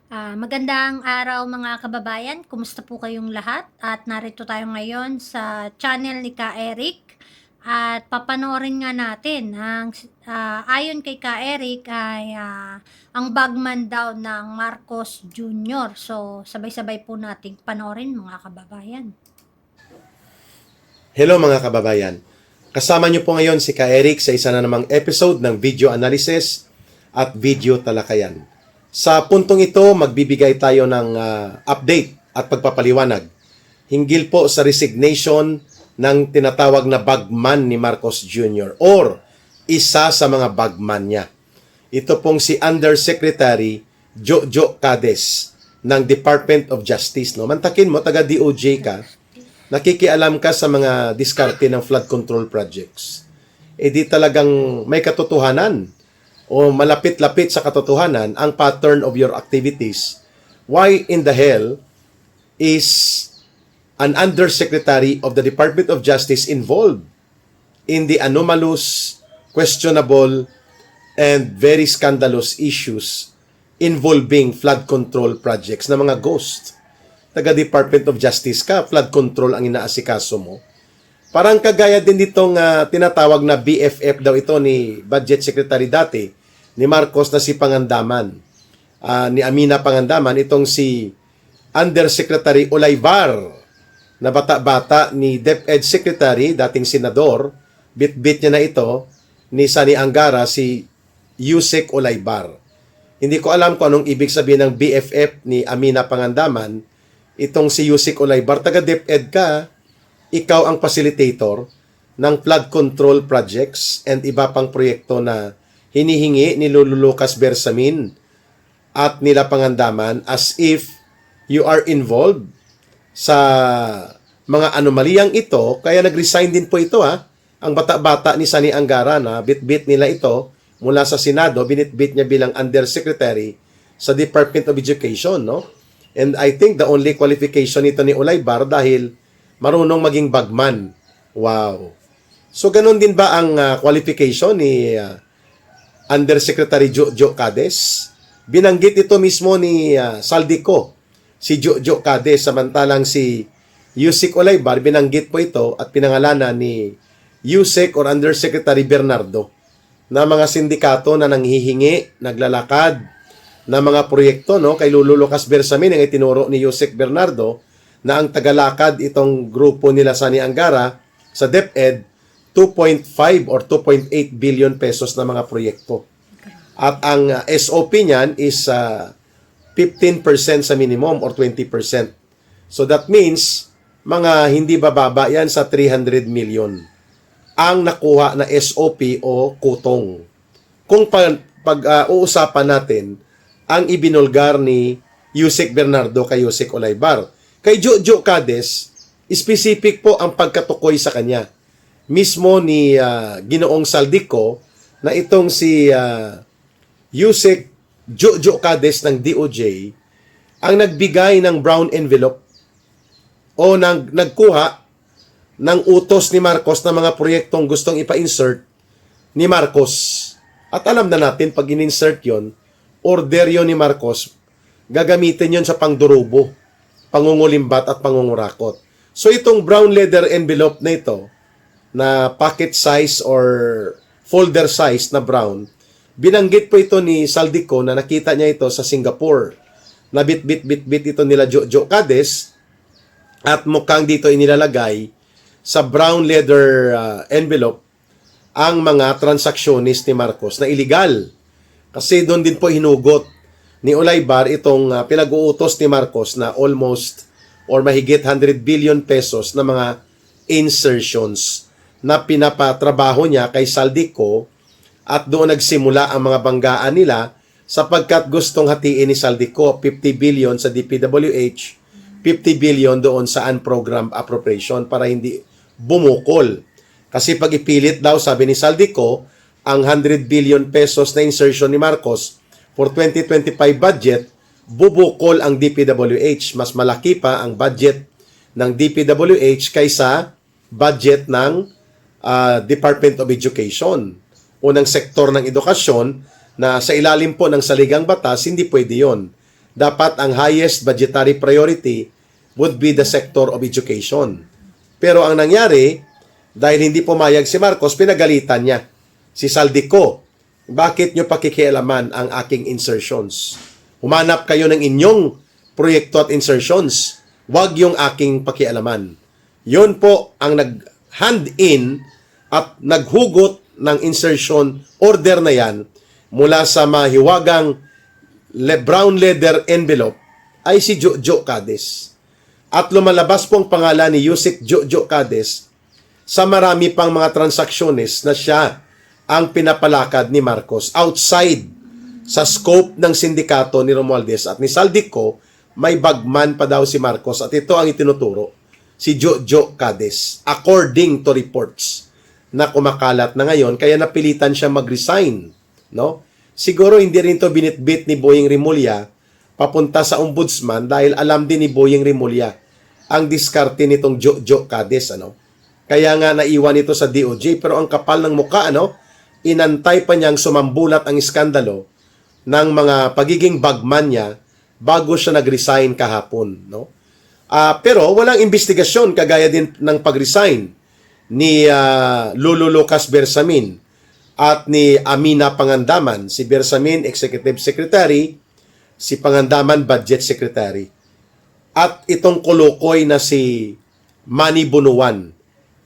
Magandang araw mga kababayan, kumusta po kayong lahat? At narito tayo ngayon sa channel ni Ka Eric at papanoorin nga natin ayon kay Ka Eric ay ang bagman daw ng Marcos Jr. So sabay-sabay po nating panoorin mga kababayan. Hello mga kababayan. Kasama niyo po ngayon si Ka Eric sa isa na namang episode ng video analysis at video talakayan. Sa puntong ito, magbibigay tayo ng update at pagpapaliwanag hinggil po sa resignation ng tinatawag na bagman ni Marcos Jr. or isa sa mga bagman niya. Ito pong si Undersecretary Jojo Cades ng Department of Justice. No? Mantakin mo, taga DOJ ka, nakikialam ka sa mga diskarte ng flood control projects. Eh di talagang may katotohanan o malapit-lapit sa katotohanan ang pattern of your activities. Why in the hell is an undersecretary of the Department of Justice involved in the anomalous, questionable, and very scandalous issues involving flood control projects na mga ghost? Taga Department of Justice ka, flood control ang inaasikaso mo. Parang kagaya din ditong tinatawag na BFF daw ito ni Budget Secretary dati, ni Marcos na si Pangandaman, ni Amina Pangandaman, itong si Undersecretary Olaybar, na bata-bata ni DepEd Secretary, dating senador, bit-bit niya na ito, ni Sani Angara, si Yusek Olaybar. Hindi ko alam kung anong ibig sabihin ng BFF ni Amina Pangandaman, itong si Yusek Olaybar, taga DepEd ka, ikaw ang facilitator ng flood control projects and iba pang proyekto na hinihingi ni Lolo Lucas Bersamin at nila Pangandaman as if you are involved sa mga anomaliyang ito. Kaya nag-resign din po ito ang bata-bata ni Sani Angara na bit-bit nila ito mula sa Senado, binit-bit niya bilang Undersecretary sa Department of Education, no? And I think the only qualification nito ni Olaybar dahil marunong maging bagman. Wow. So ganun din ba ang qualification ni Undersecretary Jojo Cades? Binanggit ito mismo ni Saldico, si Jojo Cades, samantalang si Yusek Olaybar, binanggit po ito at pinangalanan ni Yusek or Undersecretary Bernardo na mga sindikato na nanghihingi, naglalakad, na mga proyekto, no, kay Lolo Lucas Bersamin ang itinuro ni Yusek Bernardo na ang tagalakad itong grupo nila Sani Angara sa DepEd 2.5 or 2.8 billion pesos na mga proyekto. At ang SOP niyan is 15% sa minimum or 20%. So that means mga hindi bababa yan sa 300 million ang nakuha na SOP o kutong. Kung pag-uusapan natin ang ibinulgar ni Yusek Bernardo kay Yusek Olaybar. Kay Jojo Cades, specific po ang pagkatukoy sa kanya. Mismo ni Ginoong Saldico na itong si Yusek Jojo Cades ng DOJ ang nagbigay ng brown envelope o nagkuha ng utos ni Marcos na mga proyektong gustong ipa-insert ni Marcos. At alam na natin, pag in-insert yon, order yon ni Marcos, gagamitin yon sa pangdurubo, pangungulimbat at pangungurakot. So itong brown leather envelope na ito, na pocket size or folder size na brown, binanggit po ito ni Saldico na nakita niya ito sa Singapore. Na bit-bit ito nila Jojo Cades at mukhang dito inilalagay sa brown leather envelope ang mga transactionist ni Marcos na illegal. Kasi doon din po hinugot ni Olaybar itong pinag-uutos ni Marcos na almost or mahigit 100 billion pesos na mga insertions na pinapatrabaho niya kay Saldico at doon nagsimula ang mga banggaan nila sapagkat gustong hatiin ni Saldico 50 billion sa DPWH, 50 billion doon sa unprogrammed appropriation para hindi bumukol. Kasi pag ipilit daw, sabi ni Saldico, ang 100 billion pesos na insertion ni Marcos for 2025 budget, bubukol ang DPWH. Mas malaki pa ang budget ng DPWH kaysa budget ng Department of Education o ng sektor ng edukasyon na sa ilalim po ng saligang batas, hindi pwede yon. dapat ang highest budgetary priority would be the sector of education. Pero ang nangyari, dahil hindi pumayag si Marcos, pinagalitan niya si Saldico. Bakit nyo pakikialaman ang aking insertions? Humanap kayo ng inyong proyekto at insertions. Huwag yung aking pakialaman. Yun po ang nag-hand in at naghugot ng insertion order na yan mula sa mahiwagang brown leather envelope ay si Jojo Cades. At lumalabas pong pangalan ni Yusek Jojo Cades sa marami pang mga transaksyones na siya ang pinapalakad ni Marcos outside sa scope ng sindikato ni Romualdez at ni Saldico. May bagman pa daw si Marcos at ito ang itinuturo, si Jojo Cades, according to reports na kumakalat na ngayon, kaya napilitan siya mag-resign, no? Siguro hindi rin to binitbit ni Boyeng Rimulya papunta sa ombudsman dahil alam din ni Boyeng Rimulya ang diskarte nitong Jojo Cades, ano? Kaya nga naiwan ito sa DOJ, pero ang kapal ng muka, ano? Inantay pa niyang sumambulat ang iskandalo ng mga pagiging bagman niya bago siya nag-resign kahapon, no? Pero walang investigasyon kagaya din ng pag-resign ni Lolo Lucas Bersamin at ni Amina Pangandaman. Si Bersamin, Executive Secretary, si Pangandaman, Budget Secretary. At itong kulukoy na si Manny Bunuan,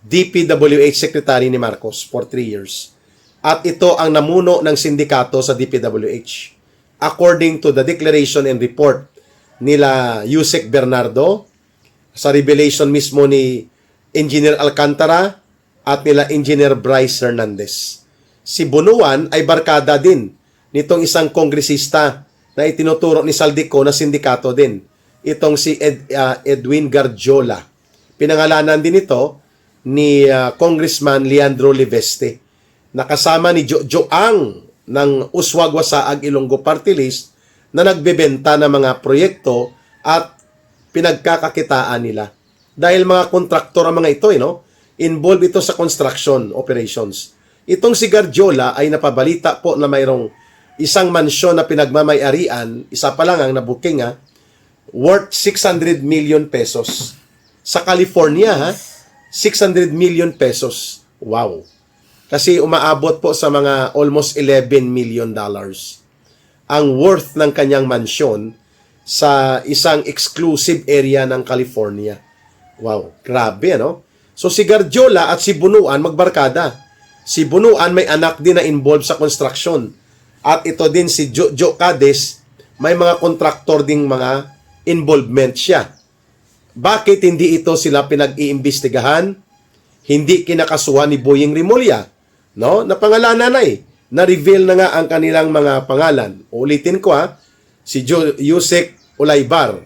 DPWH Secretary ni Marcos for 3 years. At ito ang namuno ng sindikato sa DPWH. According to the declaration and report nila Yusek Bernardo, sa revelation mismo ni Engineer Alcantara at nila Engineer Bryce Hernandez. Si Bunuan ay barkada din nitong isang kongresista na itinuturo ni Saldico na sindikato din. Itong si Edwin Garjola. Pinangalanan din ito ni Congressman Leandro Liveste. Nakasama ni Jojo Ang ng Uswag-Wasaag Ilonggo Party List na nagbebenta ng mga proyekto at pinagkakakitaan nila. Dahil mga kontraktor ang mga ito, no? Involved ito sa construction operations. Itong si Garjola ay napabalita po na mayroong isang mansyon na pinagmamay-arian, isa pa lang ang nabuking, worth 600 million pesos. Sa California, 600 million pesos. Wow! Kasi umaabot po sa mga almost 11 million dollars ang worth ng kanyang mansyon sa isang exclusive area ng California. Wow, grabe, no? So si Garjola at si Bunuan magbarkada. Si Bunuan may anak din na involved sa construction. At ito din si Jojo Cades, may mga kontraktor ding mga involvement siya. Bakit hindi ito sila pinag-iimbestigahan? Hindi kinakasuhan ni Boyeng Rimulya, no? Napangalanan na na-reveal na nga ang kanilang mga pangalan. Ulitin ko, si Yusek Ulaybar,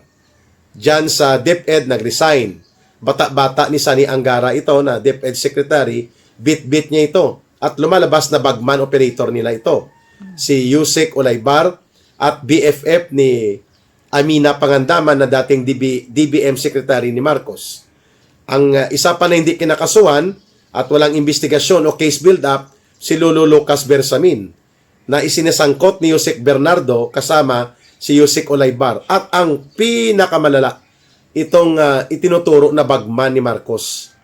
dyan sa DepEd nag-resign. Bata-bata ni Sani Angara ito na DepEd Secretary, bit-bit niya ito. At lumalabas na bagman operator nila ito. Si Yusek Ulaybar at BFF ni Amina Pangandaman na dating DBM Secretary ni Marcos. Ang isa pa na hindi kinakasuhan at walang investigasyon o case build-up, si Lolo Lucas Bersamin na isinesangkot ni Yusek Bernardo kasama si Yusek Ulaybar. At ang pinakamalala, itong itinuturo na bagman ni Marcos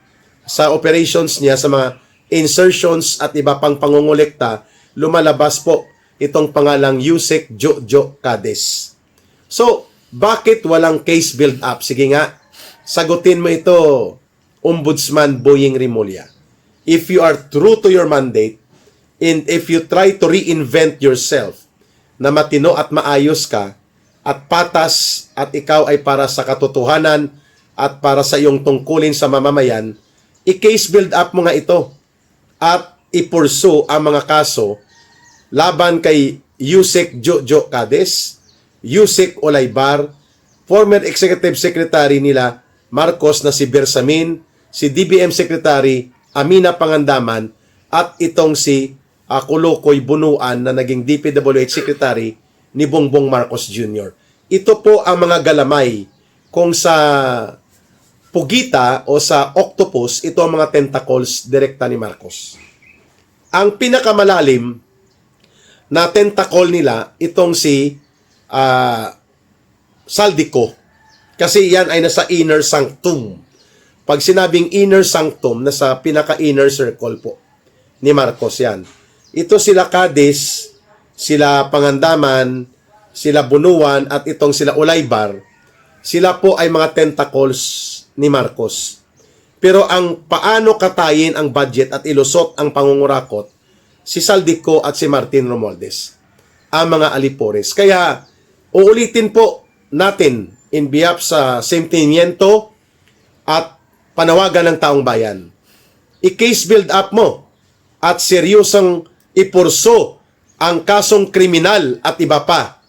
sa operations niya sa mga insertions at iba pang pangungulekta, lumalabas po itong pangalang Yusek Jojo Cades. So, bakit walang case build-up? Sige nga, sagutin mo ito, Ombudsman Boyeng Rimulya. If you are true to your mandate, and if you try to reinvent yourself na matino at maayos ka at patas at ikaw ay para sa katotohanan at para sa iyong tungkulin sa mamamayan, i-case build up mo nga ito at i-pursue ang mga kaso laban kay Yusek Jojo Cades, Yusek Ulaybar, former Executive Secretary nila Marcos na si Bersamin, si DBM Secretary Amina Pangandaman at itong si Kulukoy Bunuan na naging DPWH Secretary ni Bongbong Marcos Jr. Ito po ang mga galamay kung sa pugita o sa octopus, ito ang mga tentacles direkta ni Marcos. Ang pinakamalalim na tentacle nila, itong si Saldico. Kasi yan ay nasa inner sanctum. Pag sinabing inner sanctum, nasa pinaka-inner circle po ni Marcos yan. Ito sila Cadiz, sila Pangandaman, sila Bunuan, at itong sila Ulaybar. Sila po ay mga tentacles ni Marcos. Pero ang paano katayin ang budget at ilusot ang pangungurakot, si Saldico at si Martin Romualdez, ang mga alipores. Kaya, uulitin po natin in behalf sa sentimiento at panawagan ng taong bayan. I-case build up mo at seryosong ipurso ang kasong kriminal at iba pa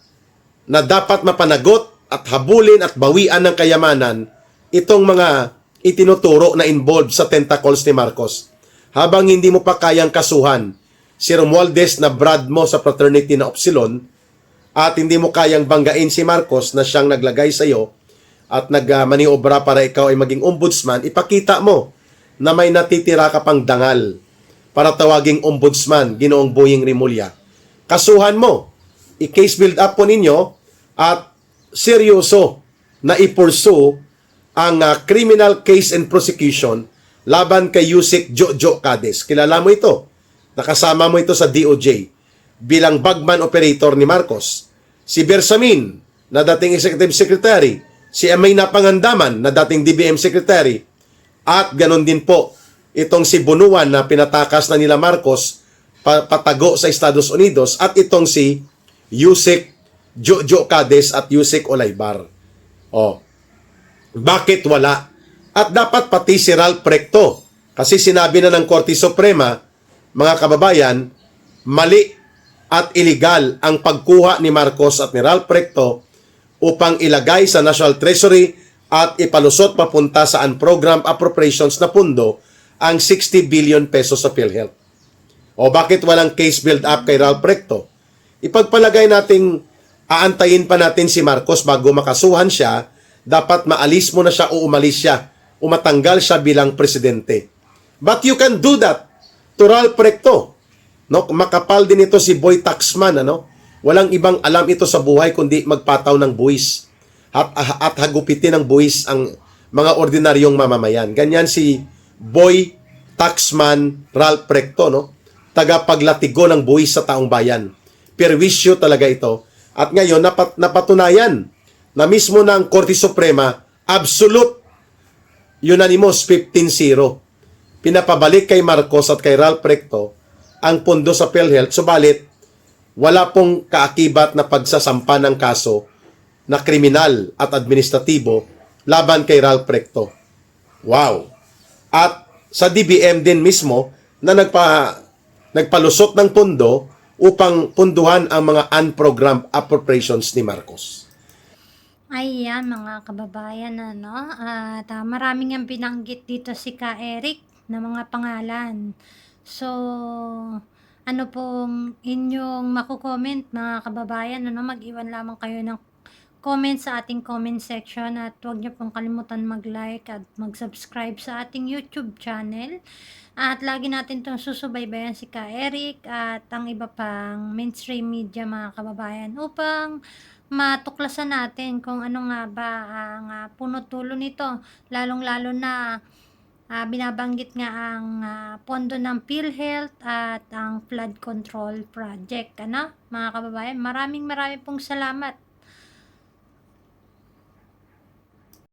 na dapat mapanagot at habulin at bawian ng kayamanan itong mga itinuturo na involved sa tentacles ni Marcos. Habang hindi mo pa kayang kasuhan si Romualdez na brad mo sa fraternity na Upsilon at hindi mo kayang banggain si Marcos na siyang naglagay sa iyo at nagmaniobra para ikaw ay maging ombudsman, ipakita mo na may natitira ka pang dangal para tawaging ombudsman, Ginoong Boying Rimulya. Kasuhan mo, i-case build up po ninyo at seryoso na i-pursue ang criminal case and prosecution laban kay Yusek Jojo Cadiz. Kilala mo ito. Nakasama mo ito sa DOJ bilang bagman operator ni Marcos. Si Bersamin, na dating Executive Secretary. Si Amayna Pangandaman, na dating DBM Secretary. At ganon din po, itong si Bunuan na pinatakas na nila Marcos patago sa Estados Unidos. At itong si Yusek Jojo Cadiz at Yusek Ulaybar. Bakit wala? At dapat pati si Ralph Recto. Kasi sinabi na ng Korte Suprema, mga kababayan, mali at illegal ang pagkuha ni Marcos at ni Ralph Recto upang ilagay sa National Treasury at ipalusot papunta sa unprogrammed appropriations na pundo ang 60 billion pesos sa PhilHealth. O bakit walang case build up kay Ralph Recto? Ipagpalagay nating aantayin pa natin si Marcos bago makasuhan siya, dapat maalis mo na siya o umalis siya, umatanggal siya bilang presidente. But you can do that to Ralph Recto. No? Makapal din ito si Boy Taxman. Walang ibang alam ito sa buhay kundi magpataw ng buwis at hagupitin ng buwis ang mga ordinaryong mamamayan. Ganyan si Boy Taxman Ralph Recto, tagapaglatigo ng buwis sa taong bayan. Perwisyo talaga ito. At ngayon, napatunayan na mismo ng Korte Suprema, absolute unanimous 15-0. Pinapabalik kay Marcos at kay Ralph Recto ang pondo sa PhilHealth, subalit wala pong kaakibat na pagsasampa ng kaso na kriminal at administratibo laban kay Ralph Recto. Wow! At sa DBM din mismo na nagpalusot ng pondo upang punduhan ang mga unprogrammed appropriations ni Marcos. Ayan mga kababayan, at maraming ang binanggit dito si Ka Eric na mga pangalan. So, ano pong inyong makukomment mga kababayan, mag-iwan lamang kayo ng comment sa ating comment section at huwag niyo pong kalimutan mag-like at mag-subscribe sa ating YouTube channel. At lagi natin itong susubaybayan si Ka Eric at ang iba pang mainstream media mga kababayan upang matuklasan natin kung ano nga ba ang punot dulo nito, lalong-lalo na binabanggit nga ang pondo ng PhilHealth at ang flood control project. Mga kababayan, maraming pong salamat.